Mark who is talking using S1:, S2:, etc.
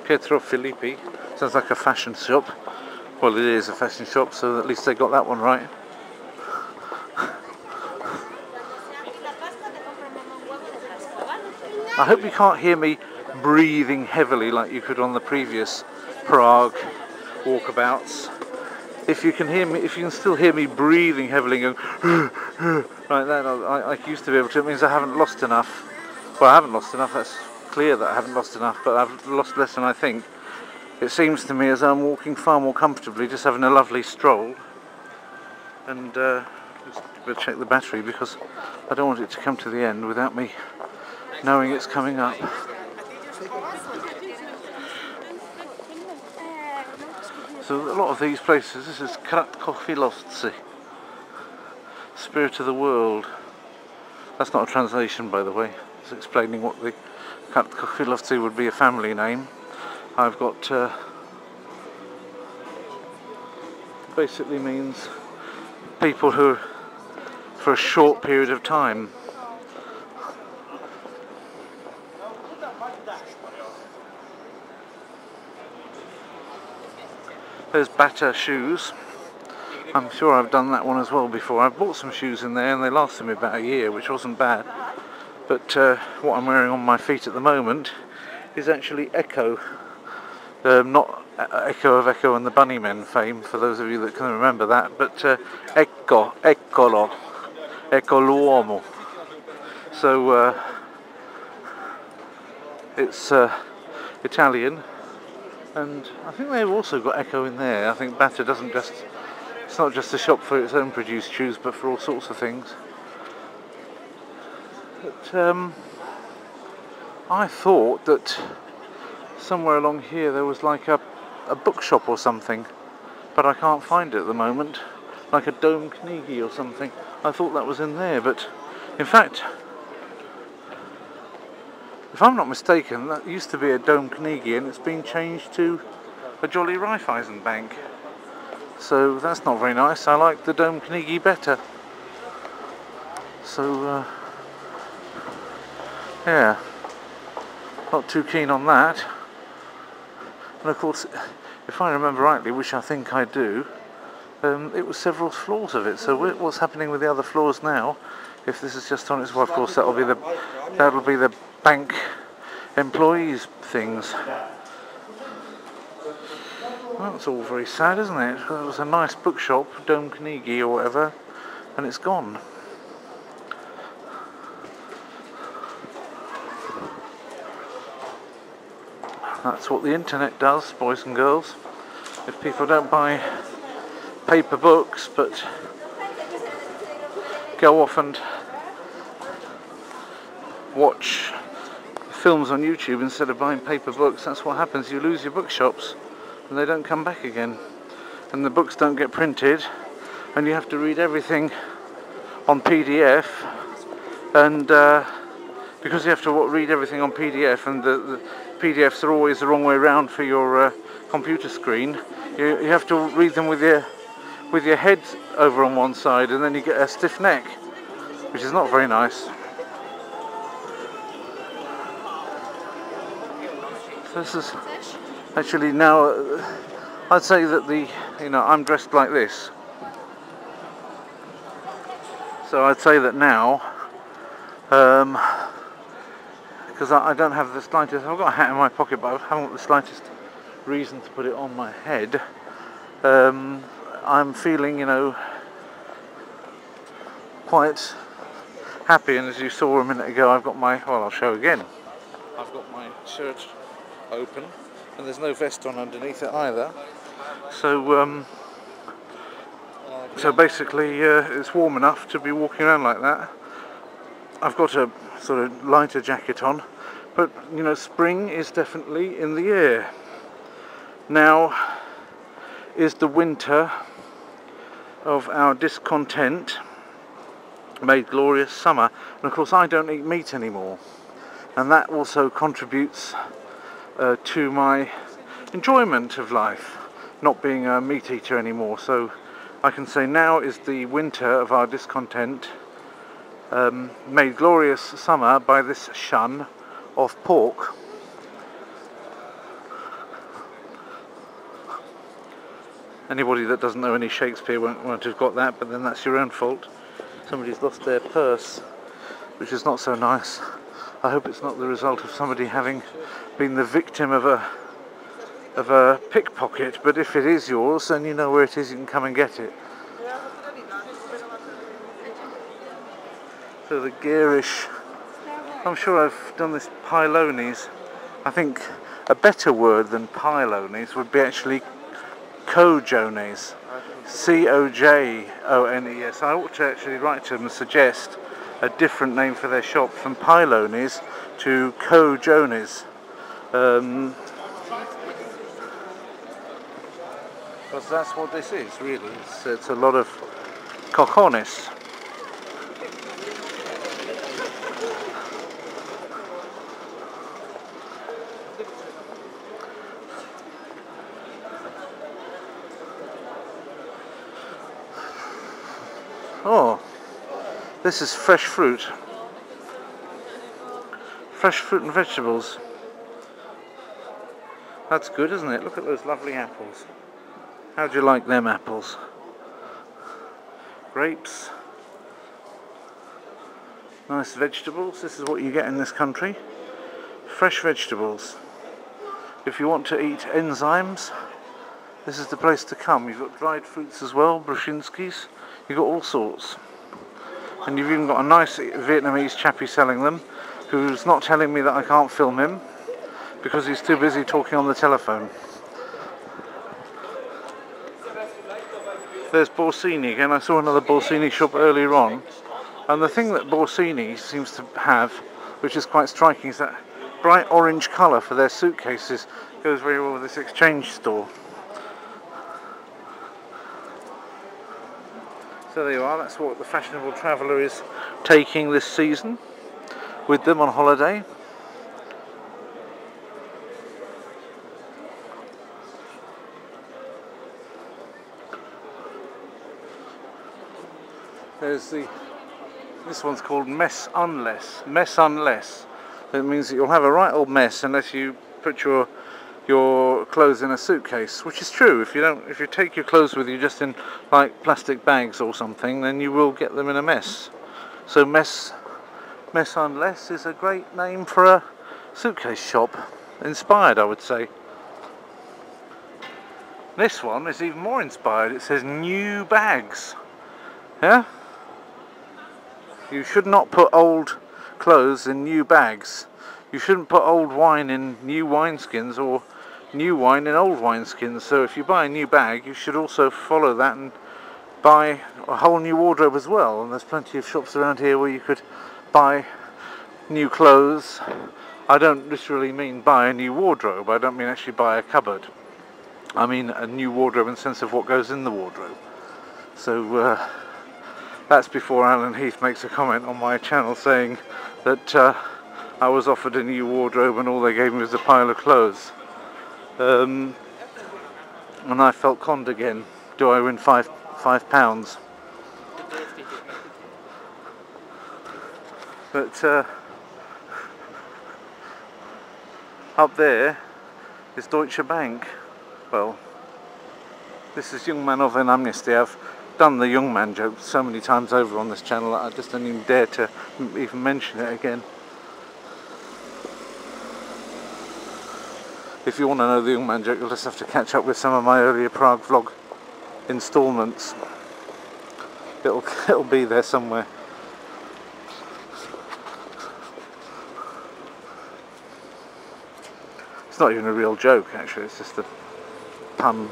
S1: Pietro Filippi. Sounds like a fashion shop. Well, it is a fashion shop, so at least they got that one right. I hope you can't hear me breathing heavily like you could on the previous Prague walkabouts. If you can hear me, if you can still hear me breathing heavily, going like that, I used to be able to. It means I haven't lost enough. Well, I haven't lost enough. That's clear that I haven't lost enough, but I've lost less than I think. It seems to me as though I'm walking far more comfortably, just having a lovely stroll. And just go check the battery because I don't want it to come to the end without me knowing it's coming up. So a lot of these places, this is Kratkofilovci, Spirit of the World. That's not a translation, by the way. It's explaining what the Kratkofilovci would be, a family name. I've got basically means people who for a short period of time. There's Bata shoes. I'm sure I've done that one as well before. I've bought some shoes in there and they lasted me about a year, which wasn't bad. But what I'm wearing on my feet at the moment is actually Echo. Not Echo of Echo and the Bunnymen fame, for those of you that can remember that, but Eccolo l'uomo. So it's Italian, and I think they've also got Echo in there. I think Bata doesn't just, it's not just a shop for its own produced shoes, but for all sorts of things. But I thought that somewhere along here there was like a bookshop or something, but I can't find it at the moment, like a Dom Knigi or something. I thought that was in there, but in fact, if I'm not mistaken, that used to be a Dom Knigi and it's been changed to a Jolly Raiffeisen Bank. So that's not very nice. I like the Dom Knigi better. So yeah, not too keen on that. And of course, if I remember rightly, which I think I do, it was several floors of it. So what's happening with the other floors now? If this is just on its, well, of course that'll be the bank employees things. Well, that's all very sad, isn't it? It was a nice bookshop, Dom Knigi or whatever, and it's gone. That's what the internet does, boys and girls. If people don't buy paper books but go off and watch films on YouTube instead of buying paper books, that's what happens. You lose your bookshops and they don't come back again, and the books don't get printed, and you have to read everything on PDF, and because you have to read everything on PDF, and the PDFs are always the wrong way around for your computer screen, you have to read them with your head over on one side, and then you get a stiff neck, which is not very nice. So this is actually now, I'd say that I'm dressed like this, so I'd say that now, because I don't have the slightest, I've got a hat in my pocket, but I haven't got the slightest reason to put it on my head. I'm feeling, quite happy, and as you saw a minute ago, I've got I'll show again. I've got my shirt open, and there's no vest on underneath it either. So, so basically, it's warm enough to be walking around like that. I've got a sort of lighter jacket on, but spring is definitely in the air. Now is the winter of our discontent made glorious summer, and of course I don't eat meat anymore, and that also contributes to my enjoyment of life, not being a meat eater anymore. So I can say now is the winter of our discontent, made glorious summer by this shun of pork. Anybody that doesn't know any Shakespeare won't have got that, but then that's your own fault. Somebody's lost their purse, which is not so nice. I hope it's not the result of somebody having been the victim of a pickpocket, but if it is yours, then you know where it is, you can come and get it. So the garish, I'm sure I've done this pylones. I think a better word than pylones would be actually cojones. C-O-J-O-N-E-S. I ought to actually write to them and suggest a different name for their shop from pylones to cojones. Because that's what this is, really. It's a lot of cojones. Oh, this is fresh fruit. Fresh fruit and vegetables. That's good, isn't it? Look at those lovely apples. How do you like them apples? Grapes. Nice vegetables. This is what you get in this country. Fresh vegetables. If you want to eat enzymes, this is the place to come. You've got dried fruits as well, Brushinskis. You've got all sorts. And you've even got a nice Vietnamese chappie selling them, who's not telling me that I can't film him, because he's too busy talking on the telephone. There's Borsini again. I saw another Borsini shop earlier on. And the thing that Borsini seems to have, which is quite striking, is that bright orange colour for their suitcases. Goes very well with this exchange store. So there you are, that's what the fashionable traveller is taking this season with them on holiday. There's this one's called Mess Unless. Mess Unless. It means that you'll have a right old mess unless you put your clothes in a suitcase, which is true. If you take your clothes with you just in like plastic bags or something, then you will get them in a mess. So Mess Unless is a great name for a suitcase shop. Inspired, I would say. This one is even more inspired. It says new bags. Yeah? You should not put old clothes in new bags. You shouldn't put old wine in new wineskins or new wine in old wineskins. So if you buy a new bag, you should also follow that and buy a whole new wardrobe as well. And there's plenty of shops around here where you could buy new clothes. I don't literally mean buy a new wardrobe. I don't mean actually buy a cupboard. I mean a new wardrobe in the sense of what goes in the wardrobe. So that's before Alan Heath makes a comment on my channel saying that I was offered a new wardrobe and all they gave me was a pile of clothes. And I felt conned again. Do I win £5? But up there is Deutsche Bank. Well, this is Young Man of an Amnesty. I've done the young man joke so many times over on this channel that I just don't even dare to even mention it again. If you want to know the young man joke, you'll just have to catch up with some of my earlier Prague vlog installments. It'll be there somewhere. It's not even a real joke, actually. It's just a pun.